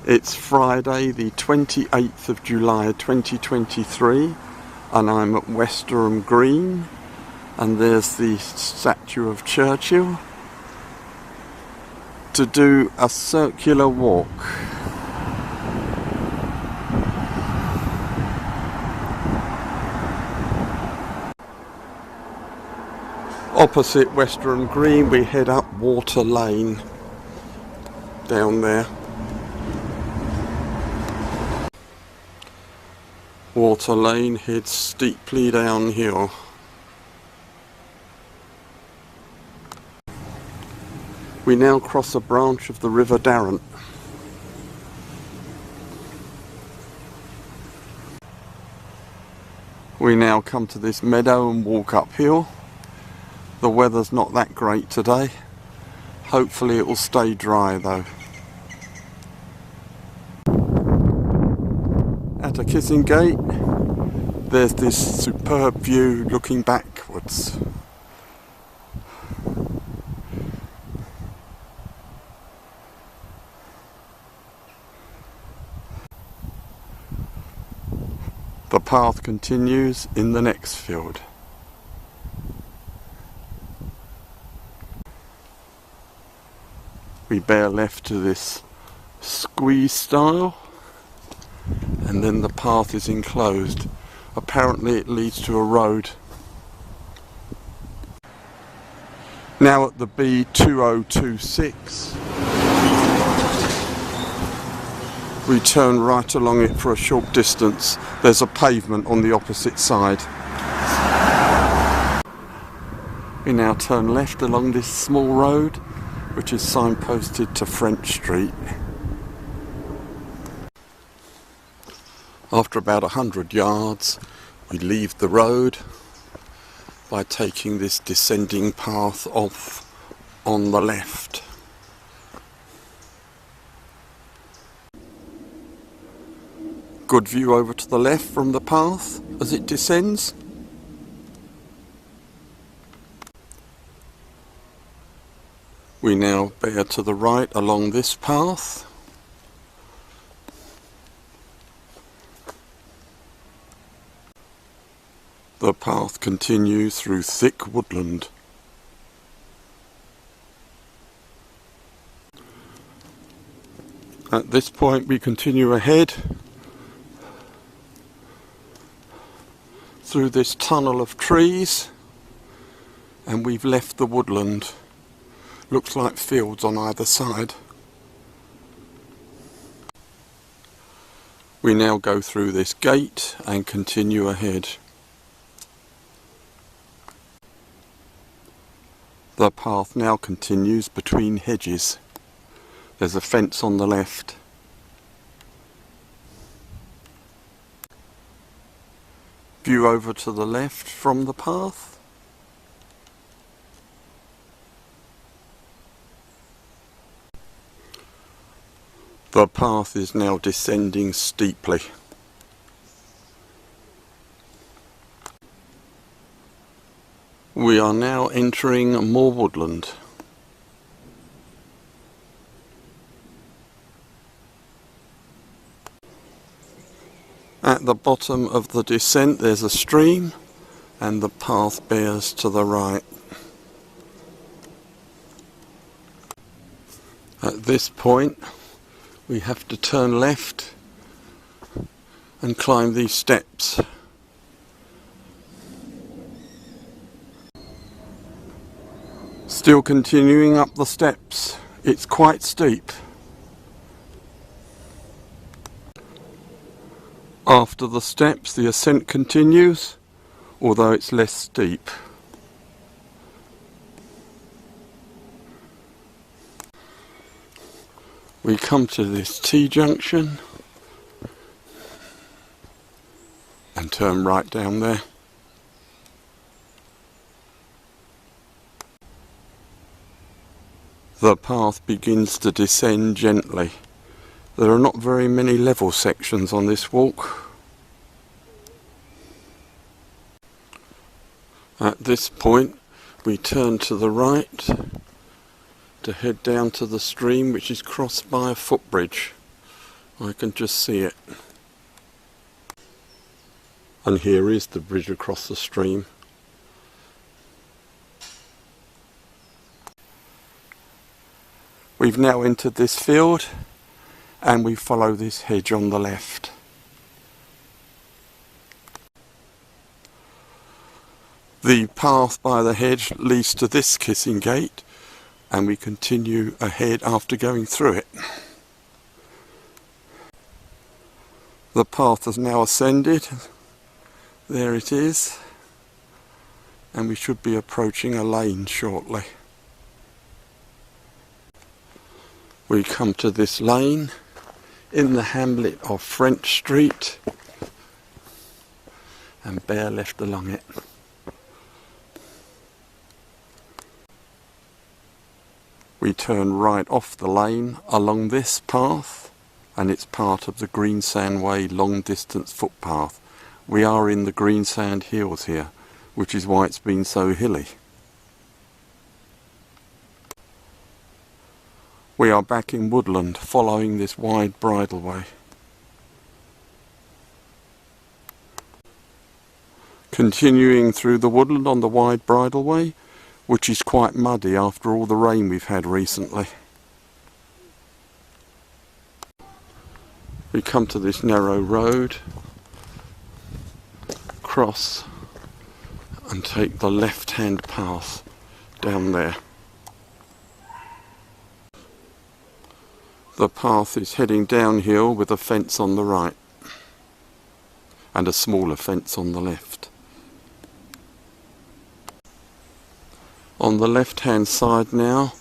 It's Friday the 28th of July 2023 and I'm at Westerham Green, and there's the statue of Churchill to do a circular walk. Opposite Westerham Green we head up Water Lane down there. Water Lane heads steeply downhill. We now cross a branch of the River Darrant. We now come to this meadow and walk uphill. The weather's not that great today. Hopefully it will stay dry though. At a kissing gate, there's this superb view looking backwards. The path continues in the next field. We bear left to this squeeze stile, and then the path is enclosed. Apparently it leads to a road. Now at the B2026, we turn right along it for a short distance. There's a pavement on the opposite side. We now turn left along this small road, which is signposted to French Street. After about 100 yards, we leave the road by taking this descending path off on the left. Good view over to the left from the path as it descends. We now bear to the right along this path. The path continues through thick woodland. At this point we continue ahead through this tunnel of trees, and we've left the woodland. Looks like fields on either side. We now go through this gate and continue ahead. The path now continues between hedges. There's a fence on the left. View over to the left from the path. The path is now descending steeply. We are now entering more woodland. At the bottom of the descent there's a stream, and the path bears to the right. At this point we have to turn left and climb these steps. Still continuing up the steps. It's quite steep. After the steps the ascent continues, although it's less steep. We come to this T-junction and turn right down there. The path begins to descend gently. There are not very many level sections on this walk. At this point we turn to the right to head down to the stream, which is crossed by a footbridge. I can just see it. And here is the bridge across the stream. We've now entered this field and we follow this hedge on the left. The path by the hedge leads to this kissing gate and we continue ahead after going through it. The path has now ascended. There it is. And we should be approaching a lane shortly. We come to this lane in the hamlet of French Street and bear left along it. We turn right off the lane along this path, and it's part of the Greensand Way long distance footpath. We are in the Greensand Hills here, which is why it's been so hilly. We are back in woodland following this wide bridleway. Continuing through the woodland on the wide bridleway, which is quite muddy after all the rain we've had recently. We come to this narrow road, cross and take the left-hand path down there. The path is heading downhill with a fence on the right and a smaller fence on the left. On the left-hand side now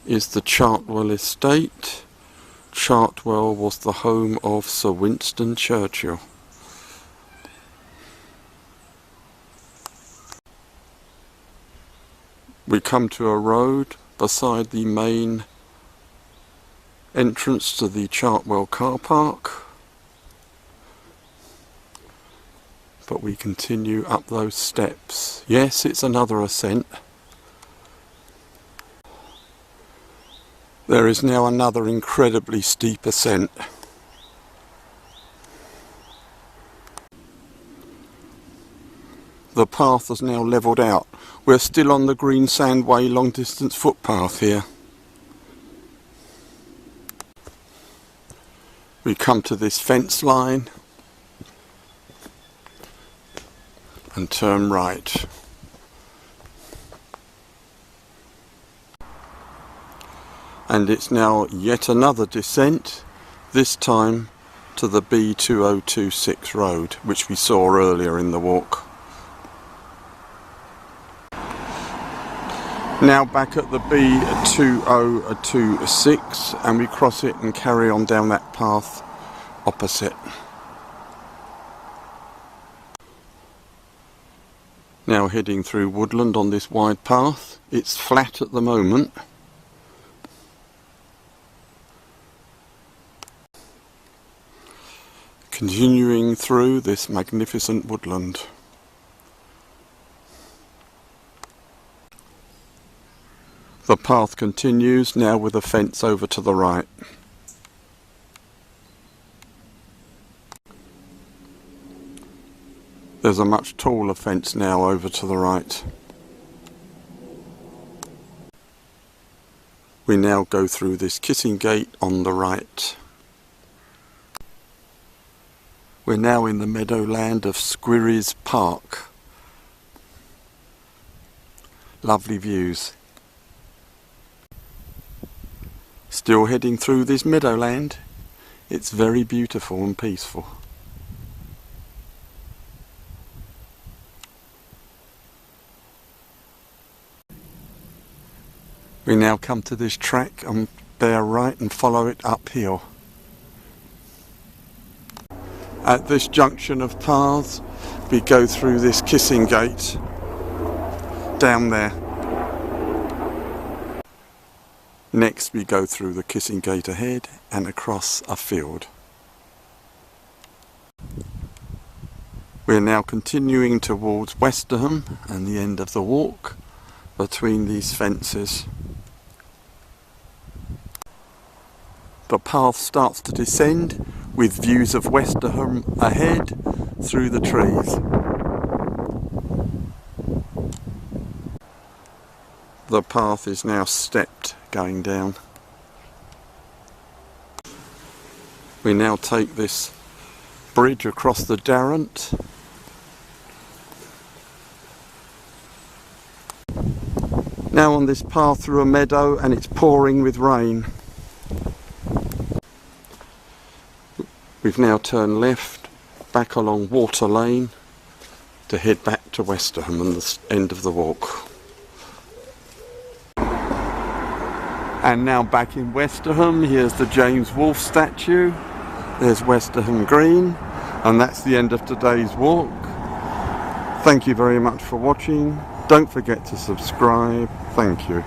is the Chartwell estate. Chartwell was the home of Sir Winston Churchill. We come to a road beside the main entrance to the Chartwell car park, but we continue up those steps. Yes, it's another ascent. There is now another incredibly steep ascent. The path has now levelled out. We're still on the Greensand Way long distance footpath here. We come to this fence line and turn right. And it's now yet another descent, this time to the B2026 road, which we saw earlier in the walk. Now back at the B2026, and we cross it and carry on down that path opposite. Now heading through woodland on this wide path. It's flat at the moment. Continuing through this magnificent woodland. The path continues now with a fence over to the right. There's a much taller fence now over to the right. We now go through this kissing gate on the right. We're now in the meadowland of Squirries Park. Lovely views. Still heading through this meadowland. It's very beautiful and peaceful. We now come to this track and bear right and follow it uphill. At this junction of paths, we go through this kissing gate down there. Next we go through the kissing gate ahead and across a field. We're now continuing towards Westerham and the end of the walk between these fences. The path starts to descend with views of Westerham ahead through the trees. The path is now stepped going down. We now take this bridge across the Darrant. Now on this path through a meadow, and it's pouring with rain. We've now turned left back along Water Lane to head back to Westerham and the end of the walk. And now back in Westerham, here's the James Wolfe statue, there's Westerham Green, and that's the end of today's walk. Thank you very much for watching. Don't forget to subscribe. Thank you.